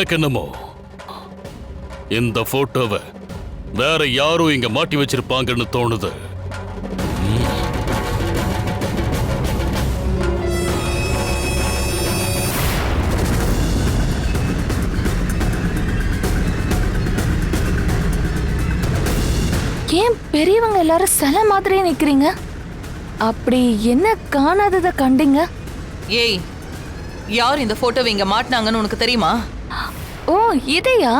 எனக்கு என்னமோ இந்த போட்டோவை வேற யாரோ இங்க மாட்டி வச்சிருப்பாங்கன்னு தோணுது. ஏன் பெரியவங்க எல்லாரும் சில மாதிரியே நிக்கிறீங்க? அப்படி என்ன காணாதத கண்டீங்க? ஏய், யார் இந்த போட்டோவை இங்க மாட்டினாங்கன்னு உனக்கு தெரியுமா? ஓ, இதையா?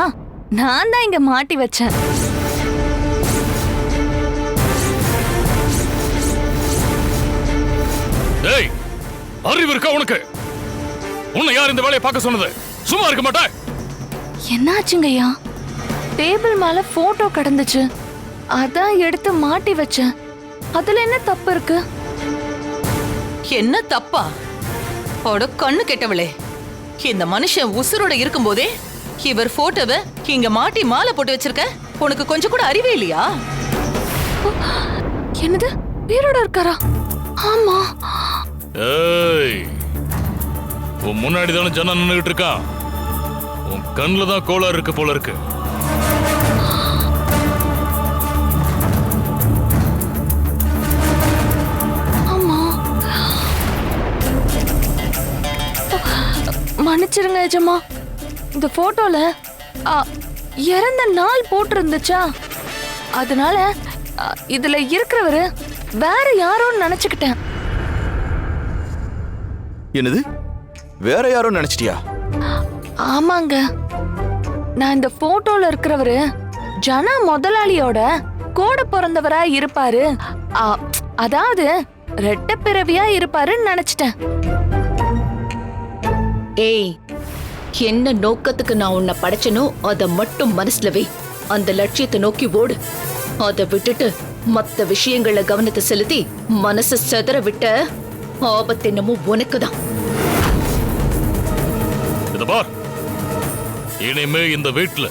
நான் தான் இங்க மாட்டி வச்சேன். ஏய், அறிவு இருக்கா உனக்கு? உன்னை யார் இந்த வேலையை பார்க்க சொன்னது? சும்மா இருக்க மாட்டே. என்னாச்சுங்கய்யா? டேபிள் மேல போட்டோ கிடந்துச்சு, அதான் எடுத்து மாட்டி வச்சேன். அதுல என்ன தப்பு இருக்கு? என்ன தப்பா? அவட கண்ணு கெட்டவளே, இந்த மனுஷன் உசுரோட இருக்கும்போதே இவர் போட்டோவை இங்க மாட்டி மாலை போட்டு வச்சிருக்க. உனக்கு கொஞ்சம் கூட அறிவே இல்லையா? என்னது, உயிரோட இருக்காரா? ஆமா. ஏய், உன் முன்னாடி தானே ஜனா நின்னுகிட்டு இருக்கான். உன் கண்ணுல தான் கோளாறு இருக்கு போல இருக்கு. மன்னிச்சிருங்க எஜமா, இந்த போட்டோல இறந்த நாள் போட்டு இருந்துச்சா, அதனால இதுல இருக்கிறவரு வேற யாரோன்னு நினைச்சுக்கிட்டேன். என்னது, வேற யாரோ நினைச்சிட்டியா? ஆமாங்க, நான் இந்த போட்டோல இருக்கிறவரு ஜனா முதலாளியோட கூட பிறந்தவரா இருப்பாரு, அதாவது ரெட்டை பிறவியா இருப்பாருன்னு நினைச்சிட்டேன். ஏய், என்ன நோக்கத்துக்கு நான் உன்னை படைச்சனோ அதை மட்டும் மனசுல வை. அந்த லட்சியத்தை நோக்கி ஓடு. அதை விட்டுட்டு மத்த விஷயங்கள கவனத்தை செலுத்தி மனசு செதற விட்ட ஆபத்து என்னமோ உனக்குதான். இனிமே இந்த வீட்டுல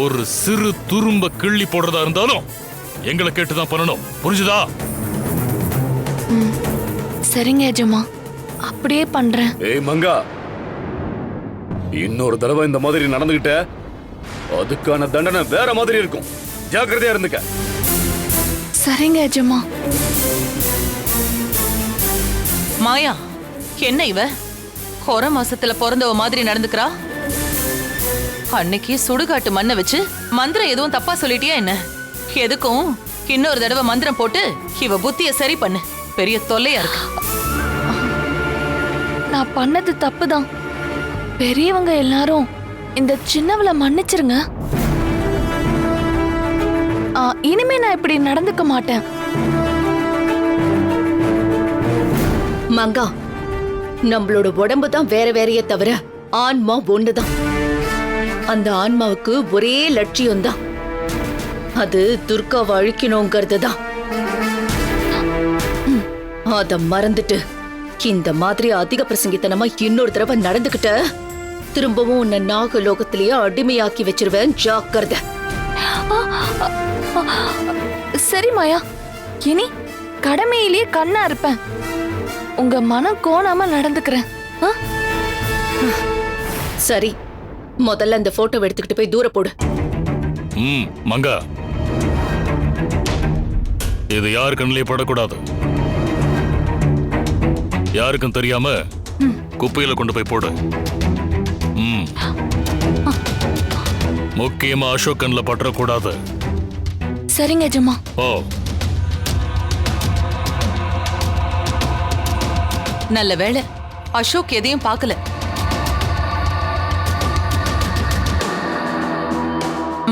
ஒரு சிறு துரும்ப கிள்ளி போடுறதா இருந்தாலும் எங்களை கேட்டுதான் பண்ணணும், புரிஞ்சுதா? சரிங்க எஜமா, அப்படியே பண்றேன். ஏய் மங்கா, இன்னொரு தடவை இந்த மாதிரி நடந்துகிட்ட அதுக்கான தண்டனை வேற மாதிரி இருக்கும். ஜாக்கிரதையா இருந்துக்க. சரிங்க எஜமா. மாயா, என்ன இவ கொர மாசத்துல பிறந்தவ மாதிரி நடந்துக்கிறா? அன்னைக்கு சுடுகாட்டு மண்ணை வச்சு மந்திரம் எதுவும் தப்பா சொல்லிட்டியா என்ன? எதுக்கும் இன்னொரு தடவை மந்திரம் போட்டு இவ புத்திய சரி பண்ணு. பெரிய தொல்லையா இருக்கு. நான் பண்ணது தப்புதான். பெரியவங்க எல்லாரும் இந்த சின்னவளை மன்னிச்சிருங்க. இனிமே நான் இப்படி நடந்துக்க மாட்டேன். மங்கா, நம்மளோட உடம்பு தான் வேற வேறையே தவிர ஆன்மா ஒண்ணுதான். அந்த ஆன்மாவுக்கு ஒரே லட்சியம் தான், அது துர்காவை அழிக்கணுங்கிறது தான். அத மறந்துட்டு இந்த மாதிரி அதிக பிரசங்கித்தனமா இன்னொரு தடவை நடந்துகிட்ட திரும்பவும் உன்னை நாகலோகத்திலேயே அடிமையாக்கி வச்சிருவேன். ஜாக்கிரதை. சரி மாயா, இனி கடமையிலேயே கண்ணா இருப்பேன். உங்க மனம் கோணாம நடந்துக்கிறேன். சரி, முதல்ல அந்த போட்டோ எடுத்துக்கிட்டு போய் தூர போடு. மங்கா, இது யாரு கண்ணிலே படக்கூடாது. யாருக்கும் தெரியாம குப்பையில கொண்டு போய் போடு. முக்கியமா அசோக் கண்ணில் பற்றக்கூடாது. சரிங்க ஜமா. ஓ, நல்ல வேளை அசோக் எதையும் பார்க்கல.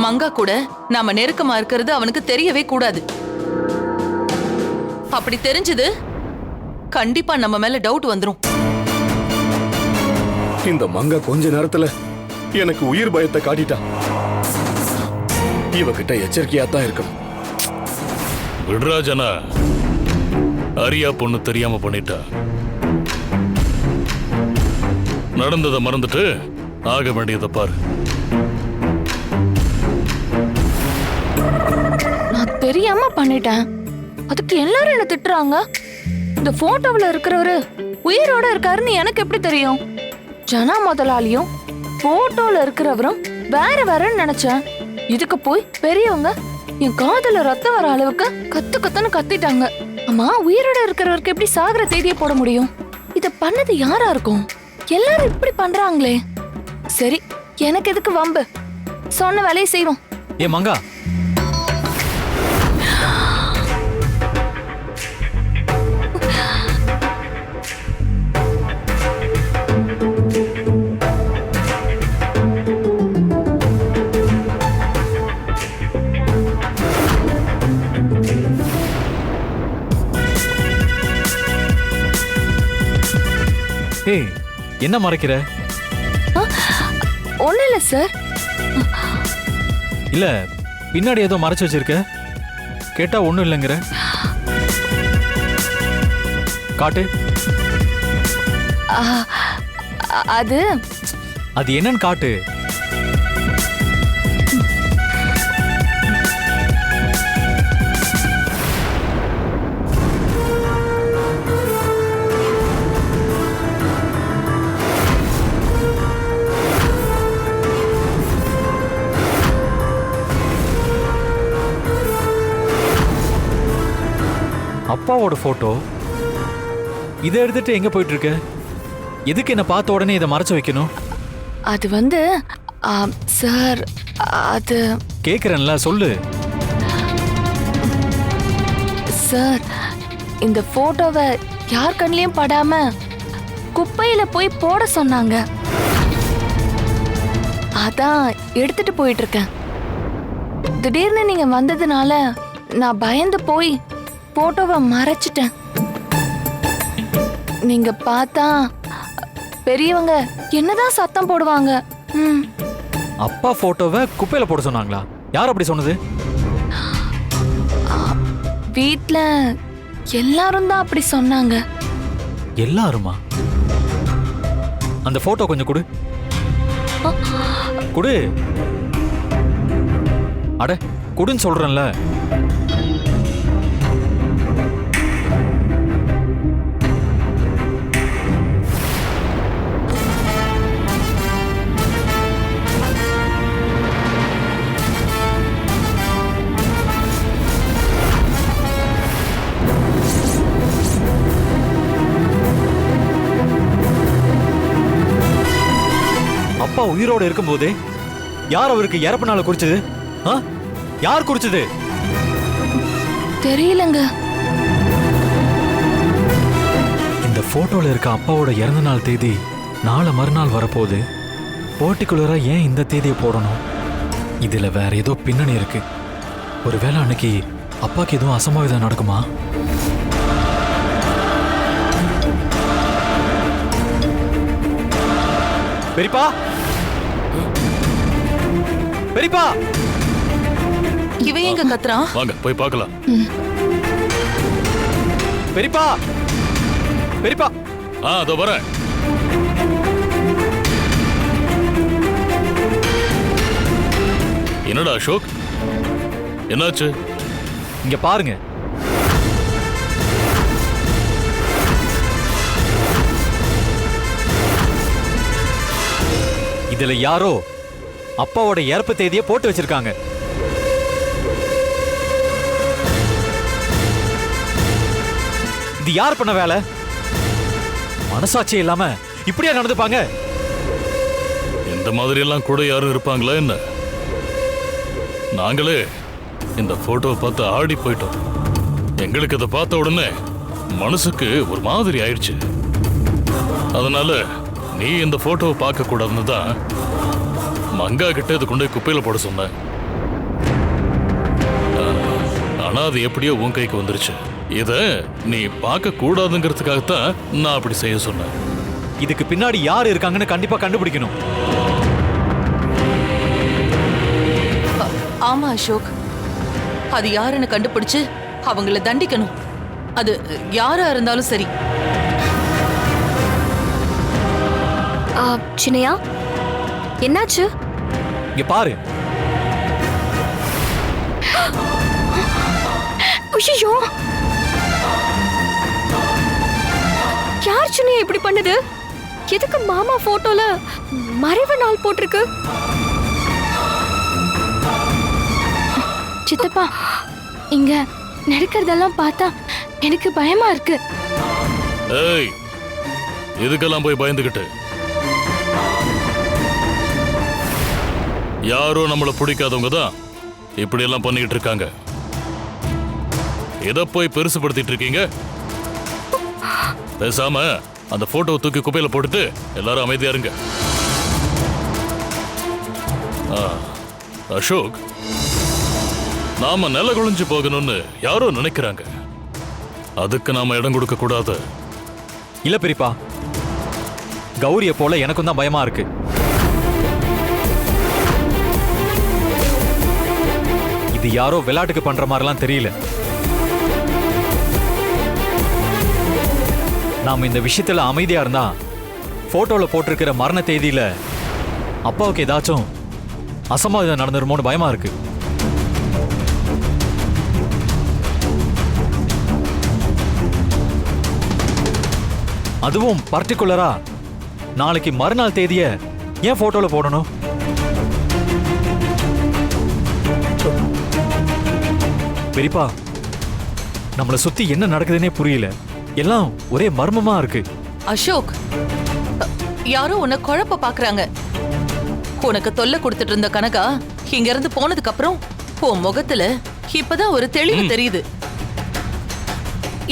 மங்கா கூட நாம நெருக்கமா இருக்கிறது அவனுக்கு தெரியவே கூடாது. அப்படி தெரிஞ்சது கண்டிப்பா நம்ம மேல டவுட் வந்துரும். இந்த மங்கா கொஞ்ச நேரத்துல எனக்கு உயிர் பயத்தை காட்டிட்டா. இவகிட்ட எச்சரிக்கையா தான் இருக்கணும். விடுராஜனா, அரியா பொண்ணு தெரியாம பண்ணிட்டா. நடந்ததை மறந்துட்டு ஆக வேண்டியதை பாரு. நான் தெரியாம பண்ணிட்டேன், அதுக்கு எல்லாரும் என்ன திட்டுறாங்க. இந்த போட்டோவில் இருக்கிறவரு உயிரோட இருக்காருன்னு எனக்கு எப்படி தெரியும்? ஜனா முதலாளியும் போட்டோல இருக்கிறவரும் வேற வேறன்னு நினைச்சேன். இதுக்கு போய் பெரியவங்க என் காதுல ரத்தம் வர அளவுக்கு கத்துன்னு கத்திட்டாங்க. அம்மா, உயிரோட இருக்கிறவருக்கு எப்படி சாகர தேதியை போட முடியும்? இத பண்ணது யாரா இருக்கும்? எல்லாரும் இப்படி பண்றாங்களே. சரி, எனக்கு எதுக்கு வம்பு? சொன்ன வேலையை செய்வோம். ஏ மங்கா, ஏய் என்ன மறைக்கிற? ஒண்ணு இல்ல சார். இல்ல பின்னாடி ஏதோ மறைச்சு வச்சிருக்க. கேட்டா ஒண்ணும் இல்லைங்கிற. காட்டு. அது அது என்னன்னு காட்டு. அப்பாவோட போட்டோ. இதை எடுத்துட்டு எங்க போயிட்டு இருக்க? எதுக்கு என்ன பார்த்த உடனே இதை மறைச்சு வைக்கணும்? அது வந்து சார், அது கேக்குறேன்ல, சொல்லு. சார், இந்த போட்டோவை யார் கண்ணிலையும் படாம குப்பையில போய் போட சொன்னாங்க. அதான் எடுத்துட்டு போயிட்டு இருக்கேன். திடீர்னு நீங்க வந்ததுனால நான் பயந்து போய் போட்டோவை மறைச்சிட்டேன். நீங்க பார்த்தா பெரியவங்க என்னதான் சத்தம் போடுவாங்க. அப்பா போட்டோவை குப்பையில போட சொன்னாங்களா? யார் அப்படி சொன்னது? வீட்ல எல்லாரும் தான் அப்படி சொன்னாங்க. எல்லாருமா? அந்த போட்டோ கொஞ்சம் கொடு. கொடு. அட கொடுன்னு சொல்றேன்ல. அப்பா உயிரோட இருக்கும்போதே யார் அவருக்கு இறப்பு நாளை குறிச்சது? யார் குறிச்சது? தெரியலங்க. இந்த போட்டோல இருக்க அப்பாவோட இறந்த நாள் தேதி நாளை மறுநாள் வரப்போகுது. பர்டிகுலரா ஏன் இந்த தேதியை போடணும்? இதுல வேற ஏதோ பின்னணி இருக்கு. ஒருவேளை அன்னைக்கு அப்பாக்கு எதுவும் அசம்பாவிதம் நடக்குமா? பெரியப்பா, பெரியப்பா, இவன் எங்க கத்துறான்? வாங்க போய் பார்க்கலாம். பெரியப்பா, பெரியப்பா. அதோ வரேன். என்னடா அசோக், என்னாச்சு? இங்க பாருங்க. இதுல யாரோ அப்பாவோட இறப்பு தேதியை போட்டு வச்சிருக்காங்க. இது யார் பண்ண வேலை? மனசாட்சி இல்லாம இப்படியா நடந்துப்பாங்க? இந்த மாதிரி எல்லாம் கூட யாரும் இருப்பாங்களா என்ன? நாங்களே இந்த போட்டோவை பார்த்து ஆடி போயிட்டோம். எங்களுக்கு இதை பார்த்த உடனே மனசுக்கு ஒரு மாதிரி ஆயிடுச்சு. அதனால நீ இந்த போட்டோவை பார்க்க கூடாதுன்னு தான் மங்கா கிட்ட இதை கொண்டு குப்பையில போட சொன்ன. ஆனா அது எப்படியோ உன் கைக்கு வந்துருச்சு. இத நீ பார்க்க கூடாதுங்கிறதுக்காகத்தான் நான் அப்படி செய்ய சொன்னேன். இதுக்கு பின்னாடி யார் இருக்காங்கன்னு கண்டிப்பா கண்டுபிடிக்கணும். ஆமா அசோக், அது யாருன்னு கண்டுபிடிச்சு அவங்கள தண்டிக்கணும். அது யாரா இருந்தாலும் சரி. சின்னையா, என்னாச்சு? இங்க பாரு. ஐயோ, யார் சின்னையா இப்படி பண்ணுது? எதுக்கு மாமா போட்டோல மறைவு நாள் போட்டிருக்கு. சித்தப்பா, இங்க நடக்கிறதெல்லாம் பார்த்தா எனக்கு பயமா இருக்கு. ஏய், இதுக்கெல்லாம் போய் பயந்துகிட்டு யாரோ நம்மள பிடிக்காதவங்க தான் இப்படி எல்லாம் பண்ணிட்டு இருக்காங்க. எதை போய் பெருசுபடுத்திட்டு இருக்கீங்க? பேசாம அந்த போட்டோவை தூக்கி குப்பையில போட்டுட்டு எல்லாரும் அமைதியா இருங்க. அசோக், நாம நில குளிஞ்சு போகணும்னு யாரோ நினைக்கிறாங்க. அதுக்கு நாம இடம் கொடுக்க கூடாது. இல்ல பெரியப்பா, கௌரிய போல எனக்கும் தான் பயமா இருக்கு. இது யாரோ விளையாட்டுக்கு பண்ற மாதிரிலாம் தெரியல. நாம இந்த விஷயத்துல அமைதியா இருந்தா போட்டோல போட்டிருக்கிற மரண தேதியில அப்பாவுக்கு ஏதாச்சும் அசம்பாவிதம் நடந்துருமோன்னு பயமா இருக்கு. அதுவும் பர்டிகுலரா நாளைக்கு மறுநாள் தேதிய ஏன் போட்டோல போடணும்? பெரியப்பா, நம்மள சுத்தி என்ன நடக்குதுன்னே புரியல. எல்லாம் ஒரே மர்மமா இருக்கு. அசோக், யாரோ உன்னை குழப்ப பாக்குறாங்க. உனக்கு தொல்லை கொடுத்துட்டு இருந்த கனகா இங்க இருந்து போனதுக்கு அப்புறம் உன் முகத்துல இப்பதான் ஒரு தெளிவு தெரியுது.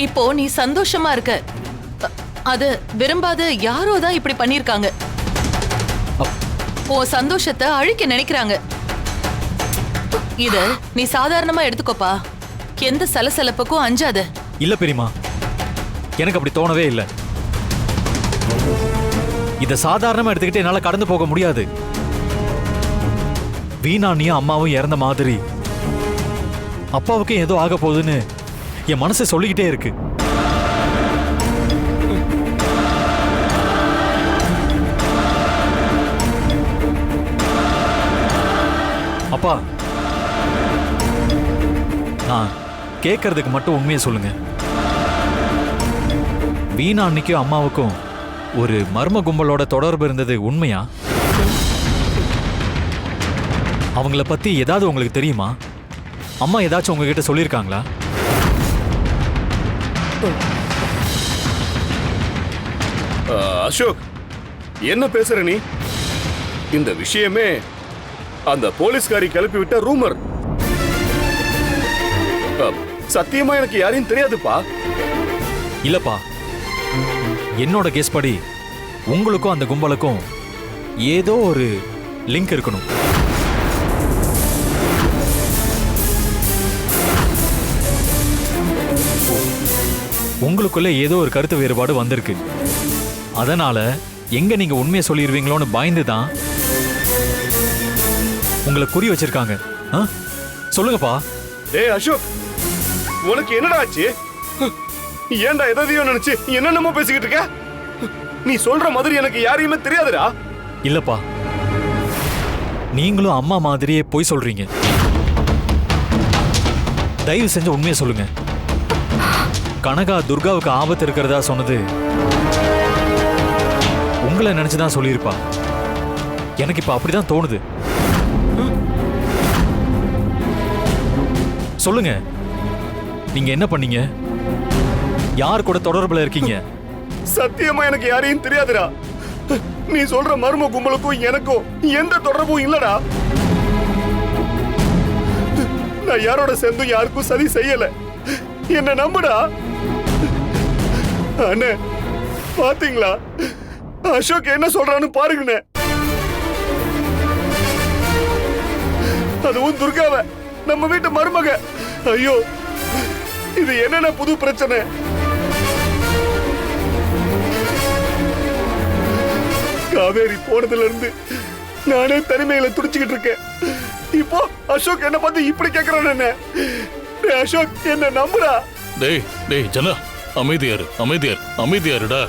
இப்போ நீ சந்தோஷமா இருக்க. அது விரும்பாத யாரோ தான் இப்படி பண்ணிருக்காங்க. உன் சந்தோஷத்தை அழிக்க நினைக்கிறாங்க. இத நீ சாதாரணமா எடுத்துக்கோப்பா. எந்த சலசலப்புக்கும் அஞ்சாத. இல்ல பெரியமா, எனக்கு அப்படி தோணவே இல்லை. இத சாதாரணமா எடுத்துக்கிட்டு என்னால கடந்து போக முடியாது. வீணா நீயும் அம்மாவும் இறந்த மாதிரி அப்பாவுக்கு ஏதோ ஆக போகுதுன்னு என் மனசு சொல்லிக்கிட்டே இருக்கு. அப்பா, நான் கேட்கறதுக்கு மட்டும் உண்மையை சொல்லுங்க. வீணா அன்னைக்கும் அம்மாவுக்கும் ஒரு மர்ம கும்பலோட தொடர்பு இருந்தது உண்மையா? அவங்கள பத்தி ஏதாவது உங்களுக்கு தெரியுமா? அம்மா ஏதாச்சும் உங்ககிட்ட சொல்லியிருக்காங்களா? அசோக், என்ன பேசுற நீ? இந்த விஷயமே அந்த போலீஸ்காரி கிளப்பி விட்ட ரூமர். சத்தியமா எனக்கு யாரையும் தெரியாதுப்பா. இல்லப்பா, என்னோட கெஸ் படி உங்களுக்கும் அந்த கும்பலுக்கும் ஏதோ ஒரு லிங்க் இருக்கணும். உங்களுக்குள்ள ஏதோ ஒரு கருத்து வேறுபாடு வந்திருக்கு. அதனால எங்க நீங்க உண்மையை சொல்லிடுவீங்களோன்னு பயந்து தான் உங்களை குறி வச்சிருக்காங்க. சொல்லுங்கப்பா. டேய் அசோக், உனக்கு என்னடா ஆச்சு? ஏன்டா எதையோ நினைச்சு என்னென்னமோ பேசிக்கிட்டு இருக்க? நீ சொல்ற மாதிரி எனக்கு யாரையுமே தெரியாதுடா. இல்லப்பா, நீங்களும் அம்மா மாதிரியே போய் சொல்றீங்க. தயவு செஞ்சு உண்மையை சொல்லுங்க. கனகா துர்காவுக்கு ஆபத்து இருக்கிறதா சொன்னது உங்களை நினைச்சுதான் சொல்லியிருப்பா. எனக்கு இப்ப அப்படிதான் தோணுது. சொல்லுங்க, நீங்க என்ன பண்ணீங்க? யார் கூட தொடர்புல இருக்கீங்க? சத்தியமா எனக்கு யாரையும் தெரியாதுடா. நீ சொல்ற மர்ம கும்பலுக்கும் எனக்கும் எந்த தொடர்பும் இல்லடா. நான் யாரோட சேர்ந்தும் யாருக்கும் சதி செய்யல. என்ன நம்புடா. அண்ணே, பாத்தீங்களா அசோக் என்ன சொல்றான்னு பாருங்கண்ணே. அதுவும் துர்காவ, நம்ம வீட்டு மருமக. ஐயோ, இது என்னென்ன புது பிரச்சனை? காவேரி போனதுல இருந்து நானே தனிமையில துடிச்சுக்கிட்டு இருக்கேன். இப்போ அசோக் என்ன பார்த்து இப்படி கேக்குறான். என்ன அசோக், என்ன நம்புறா. டேய் டேய் ஜனா, அமைதியாரு அமைதியாரு அமைதியாருடா.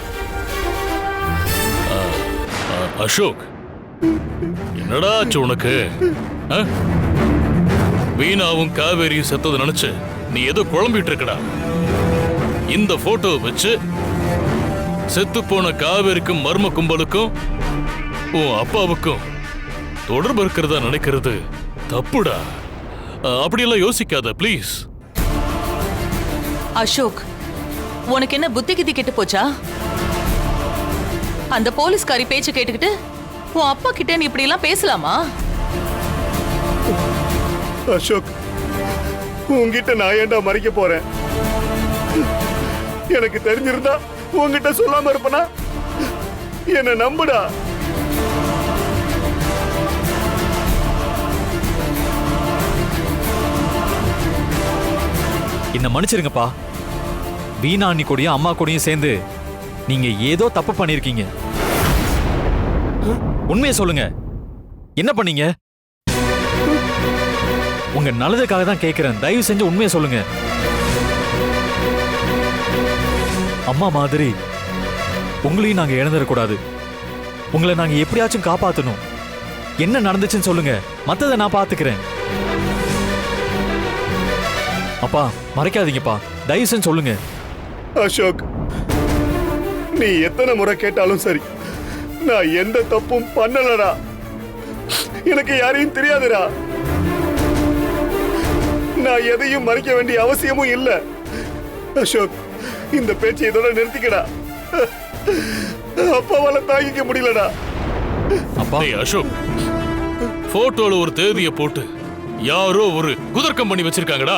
அசோக், என்னடா ஆச்சு உனக்கு? வீணாவும் காவேரியும் செத்தது நினைச்சு நீ ஏதோ குழம்பிட்டு இருக்கடா. இந்த போட்டோ வச்சு செத்து போன காவேரிக்கும் மர்ம கும்பலுக்கும் உன் அப்பாவுக்கும் தொடர்பு இருக்கிறதா நினைக்கிறது தப்புடா. அப்படியெல்லாம் யோசிக்காத ப்ளீஸ். அசோக், உனக்கு என்ன புத்தி கித்தி கெட்டு போச்சா? அந்த போலீஸ்காரி பேச்சு கேட்டுக்கிட்டு உன் அப்பா கிட்ட நீ இப்படி எல்லாம் பேசலாமா? அசோக், உன்கிட்ட நான் ஏன்டா மறைக்க போறேன்? எனக்கு தெரிஞ்சிருந்தா உன்கிட்ட சொல்லாம இருப்பனா? என்ன நம்புடா. என்ன மன்னிச்சிருங்கப்பா. வீணா அண்ணி கூடயும் அம்மா கூடயும் சேர்ந்து நீங்க ஏதோ தப்பு பண்ணிருக்கீங்க. உண்மையை சொல்லுங்க, என்ன பண்ணீங்க? உங்க நல்லதுக்காக தான் கேட்கிறேன், தயவு செஞ்சு உண்மையை சொல்லுங்க. அம்மா மாதிரி உங்களையும் நாங்க இழந்துடக்கூடாது. உங்களை நாங்க எப்படியாச்சும் காப்பாத்தணும். என்ன நடந்துச்சுன்னு சொல்லுங்க, மத்ததை நான் பாத்துக்கிறேன். அப்பா மறைக்காதீங்கப்பா, தயவு செஞ்சு சொல்லுங்க. அசோக், நீ எத்தனை முறை கேட்டாலும் சரி, நான் எந்த தப்பும் பண்ணலடா. எனக்கு யாரையும் தெரியாதுடா. நான் எதையும் மறைக்க வேண்டிய அவசியமும் இல்ல. அசோக், இந்த பேச்சை இதோட நிறுத்திக்கடா. அப்பாவால தாங்கிக்க முடியலடா. அப்பா அசோக், போட்டோல ஒரு தேதியை போட்டு யாரோ ஒரு குதர்க்கம் பண்ணி வச்சிருக்காங்கடா.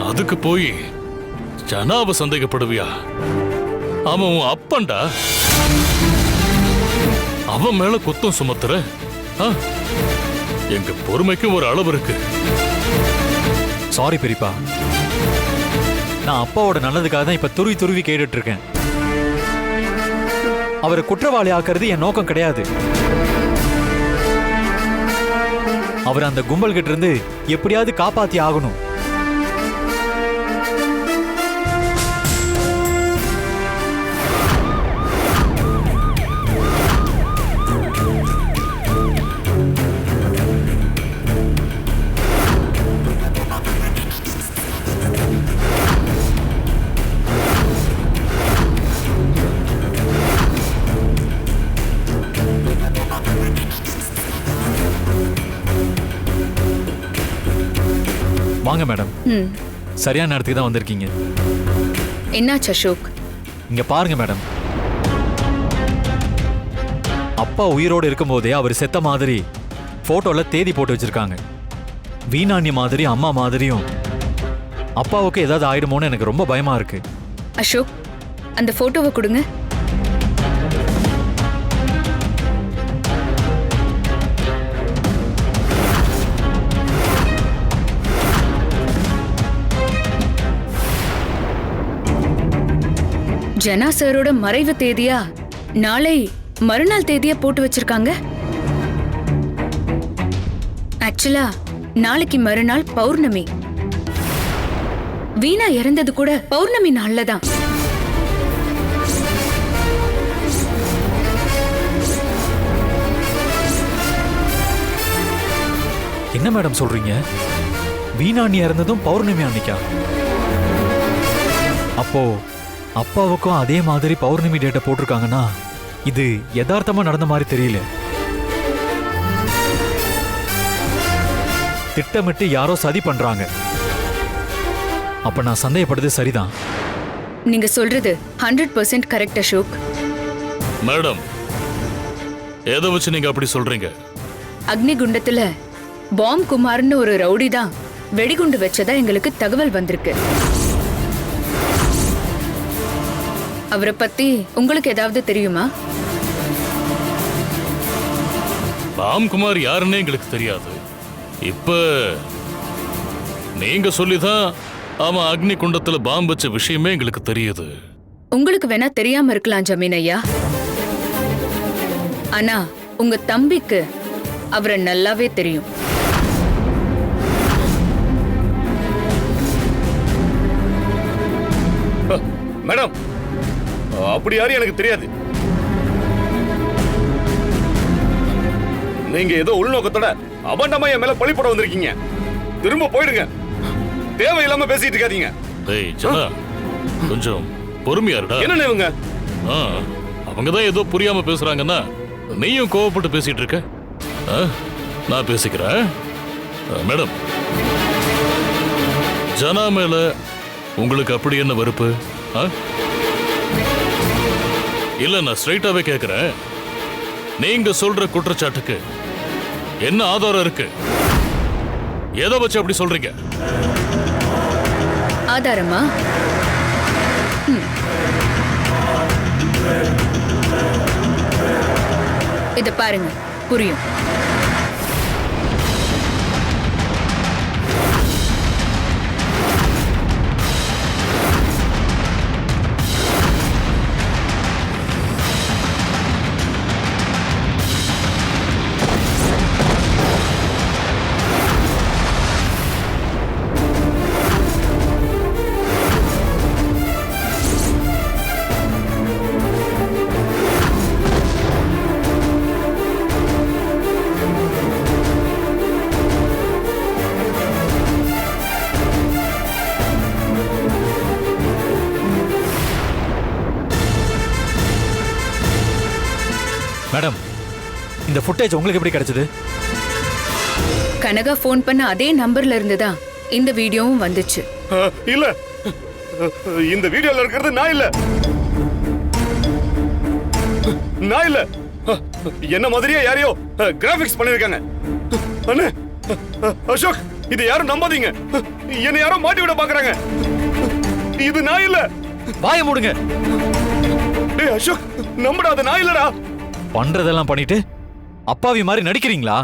அதுக்கு போய் ஜனாவ சந்தேகப்படுவியா? அவன் உன் அப்பன்டா. அவன் மேல குத்தம் சுமத்துற? எங்க பொறுமைக்கும் ஒரு அளவு இருக்கு. சாரி பெரியப்பா, நான் அப்பாவோட நல்லதுக்காக தான் இப்ப துருவி துருவி கேட்டுட்டு இருக்கேன். அவரை குற்றவாளி ஆக்குறது என் நோக்கம் கிடையாது. அவர் அந்த கும்பல் கிட்ட இருந்து எப்படியாவது காப்பாத்தி ஆகணும். வாங்க மேடம், சரியான நேரத்துக்கு தான் வந்திருக்கீங்க. என்னாச்சு அசோக்? இங்க பாருங்க மேடம், அப்பா உயிரோடு இருக்கும்போதே அவர் செத்த மாதிரி போட்டோல தேதி போட்டு வச்சிருக்காங்க. வீணாண்ணி மாதிரி அம்மா மாதிரியும் அப்பாவுக்கு ஏதாவது ஆயிடுமோன்னு எனக்கு ரொம்ப பயமா இருக்கு. அசோக், அந்த போட்டோவை கொடுங்க. ஜனா சாரோட மறைவு தேதியா நாளை மறுநாள் தேதியா போட்டு வச்சிருக்காங்க. ஆக்சுவலா நாளைக்கு மறுநாள் பௌர்ணமி. வீணா இறந்தது கூட பௌர்ணமி நாள்ல தான். என்ன மேடம் சொல்றீங்க? வீணாண்ணி இறந்ததும் பௌர்ணமி அன்னைக்கா? அப்போ அப்பாவுக்கும் அதே மாதிரி பௌர்ணமி டேட்டை போட்டிருக்காங்கன்னா இது யதார்த்தமா நடந்த மாதிரி தெரியல. திட்டமிட்டு யாரோ சதி பண்றாங்க. அப்ப நான் சந்தேகப்படுறது சரிதான். நீங்க சொல்றது 100% கரெக்ட் அசோக். மேடம், எதை வச்சு நீங்க அப்படி சொல்றீங்க? அக்னிகுண்டத்துல பாம் குமார்னு ஒரு ரவுடி தான் வெடிகுண்டு வச்சதா எங்களுக்கு தகவல் வந்திருக்கு. அவரை பத்தி உங்களுக்கு ஏதாவது தெரியுமா? ராம்குமார் யாருன்னே எங்களுக்கு தெரியாது. இப்ப நீங்க சொல்லிதான் அவன் அக்னி குண்டத்துல பாம்பு வச்ச விஷயமே எங்களுக்கு தெரியுது. உங்களுக்கு வேணா தெரியாம இருக்கலாம் ஜமீன் ஐயா. ஆனா உங்க தம்பிக்கு அவரை நல்லாவே தெரியும். மேடம், அப்படி யாரும் எனக்கு தெரியாது. நீங்க ஏதோ உள்நோக்கத்தோட அபண்டமா என் மேல பழி போட வந்திருக்கீங்க. திரும்ப போயிடுங்க. தேவையில்லாம பேசிட்டு இருக்காதீங்க. டேய் ஜனா, கொஞ்சம் பொறுமையா இருடா. என்ன இவங்க? அவங்க தான் ஏதோ புரியாம பேசுறாங்கன்னா நீயும் கோவப்பட்டு பேசிட்டு இருக்க. ஆ? நான் பேசிக்கிறேன். மேடம், ஜனா மேல உங்களுக்கு அப்படி என்ன வெறுப்பு? ஆ? இல்ல, நான் ஸ்ட்ரைட்டாவே கேக்குறேன். நீங்க சொல்ற குற்றச்சாட்டுக்கு என்ன ஆதாரம் இருக்கு? எதை வச்சு அப்படி சொல்றீங்க? ஆதாரமா? இத பாருங்க, புரியும். மேடம், இந்த ஃபுட்டேஜ் உங்களுக்கு எப்படி கிடைச்சது? கனகா ஃபோன் பண்ண அதே நம்பர்ல இருந்துதான் இந்த வீடியோவும் வந்துச்சு. இல்ல, இந்த வீடியோல இருக்கிறது நான் இல்ல. நான் இல்ல. என்ன மாதிரியே யாரையோ கிராபிக்ஸ் பண்ணிருக்காங்க. அண்ணே, அசோக், இது யாரும் நம்பாதீங்க. என்ன யாரோ மாட்டி விட பாக்குறாங்க. இது நான் இல்ல. வாயை மூடுங்க. டேய் அசோக், நம்படா, அது நான் இல்லடா. பண்றதெல்லாம் பண்ணிட்டு அப்பாவி மாதிரி நடிக்கிறீங்களா?